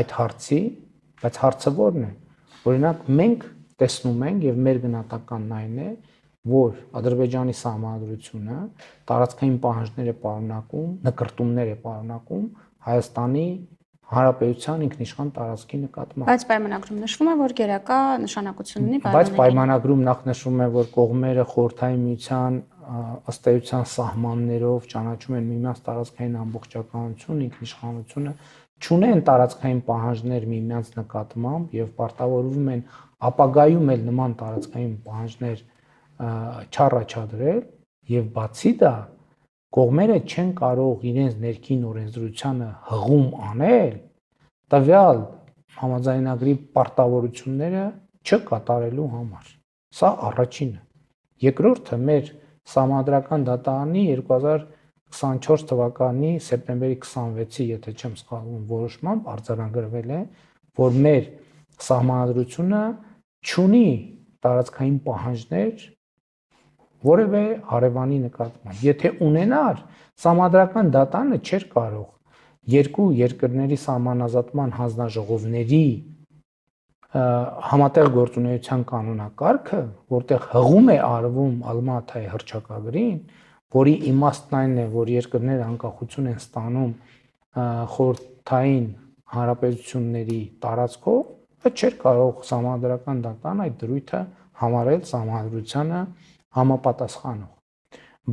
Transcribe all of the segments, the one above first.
այդ հարցի, բայց հարցը ո՞րն է։ Օրինակ մենք տեսնում ենք եւ մեր գնահատականն այն է, որ Ադրբեջանի Սահմանադրությունը տարածքային պահանջներ է պարունակում, նկրտումներ է պարունակում Հայաստանի Հանրապետության ինքնիշխան տարածքի նկատմամբ։ Բայց պայմանագրում նշվում է, որ գերակա նշանակություն ունի Բայց պայմանագրում նախ նշվում է, որ կողմերը խորհրդային միության ըստ էության սահմաններով ճանաչում են միմյանց տարածքային ամբողջականություն, ինքնիշխանությունը, չունեն տարածքային պահանջներ միմյանց նկատմամբ եւ պարտավորվում են ապագայում էլ նման տարածքային պահանջներ չառաջադրել եւ բացի դա կողմերը չեն կարող իրենց ներքին օրենսդրությանը հղում անել տվյալ համաձայնագրի պարտավորությունները չկատարելու համար։ Սա առաջինը։ Երկրորդը մեր Սահմանադրական դատարանի 2024 թվականի սեպտեմբերի 26-ի, եթե չեմ սխալվում, որոշմամբ արձանագրվել է, որ մեր Սահմանադրությունը չունի տարածքային պահանջներ որևէ հարևանի նկատմամբ։ Եթե ունենար, Սահմանադրական դատարանը չէր կարող երկու երկրների սահմանազատման հանձնաժողովների համատեղ գործունեության կանոնակարգը, որտեղ հղում է արվում Ալմատայի հռչակագրին, որի իմաստն այն է, որ երկրները անկախություն են ստանում խորհրդային հանրապետությունների տարածքով, չէր կարող Սահմանադրական դատարանը այդ դրույթը համարել Սահմանադրությանը համապատասխանող։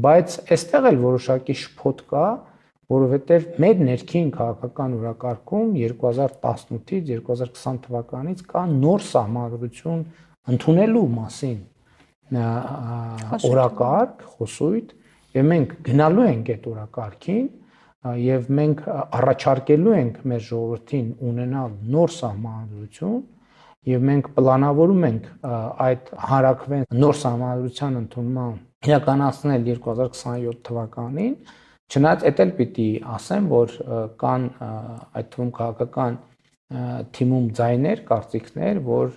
Բայց այստեղ էլ որոշակի շփոթ կա, որովհետև մեր ներքին քաղաքական օրակարգում 2018-ից 2020 թվականից կա նոր սահմանադրություն ընդունելու մասին օրակարգ, խոսույթ, եւ մենք գնալու ենք այդ օրակարգին եւ մենք առաջարկելու ենք մեր ժողովրդին ունենալ նոր սահմանադրություն եւ մենք պլանավորում ենք այդ հարակվեն նոր սահմանադրության ընդունման իրականացնել 2027 թվականին, չնայած էդ էլ պիտի ասեմ, որ կան այդ թվում քաղաքական թիմում ձայներ, կարծիքներ, որ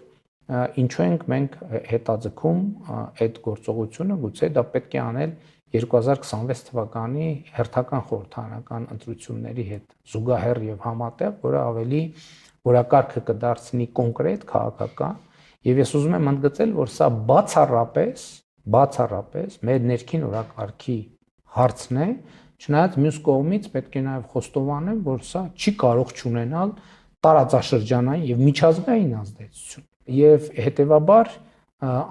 ինչու ենք մենք հետաձգում այդ գործողությունը, գուցե դա պետք է անել 2026 թվականի հերթական խորհրդարանական ընտրությունների հետ զուգահեռ եւ համատեղ, որը ավելի օրակարգը կդարձնի կոնկրետ քաղաքական եւ ես ուզում եմ ընդգծել, որ սա բացառապես մեր ներքին օրակարգի հարցն է, չնայած մյուս կողմից պետք է նաեւ խոստովանեմ, որ սա չի կարող չունենալ տարածաշրջանային եւ միջազգային ազդեցություն եւ հետեւաբար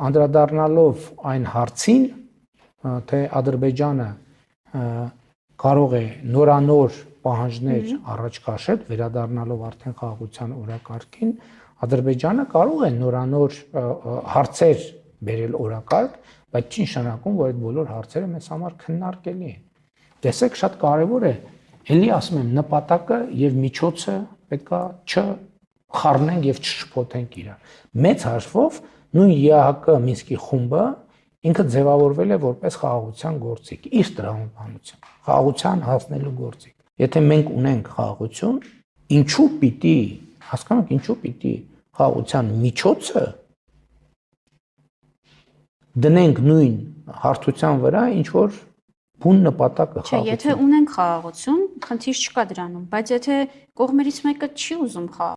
անդրադառնալով այն հարցին, թե Ադրբեջանը կարող է նորանոր պահանջներ առաջ քաշել, վերադառնալով արդեն խաղաղության օրակարգին, Ադրբեջանը կարող է նորանոր հարցեր բերել օրակարգ, բայց չի նշանակում, որ այդ բոլոր հարցերը մեզ համար քննարկելի են։ Տեսեք, շատ կարևոր է, ելի ասում եմ, նպատակը եւ միջոցը պետքա չխառնենք եւ չշփոթենք իրար։ Մեծ հաշվով նույն ԵԱՀԿ Մինսկի խումբը ինքը ձևավորվել է որպես խաղաղության գործիք, իր տրամաբանությամբ, խաղաղության հասնելու գործիք։ Եթե մենք ունենք խաղաղություն, ինչու պիտի, հասկանում եք, ինչու պիտի խաղաղության միջոցը դնենք նույն հարթության վրա, ինչ որ բուն նպատակը խաղաղություն։ Չէ, եթե ունենք խաղաղություն, խնդիր չկա դրանում, բայց եթե կողմերից մեկը չի ուզում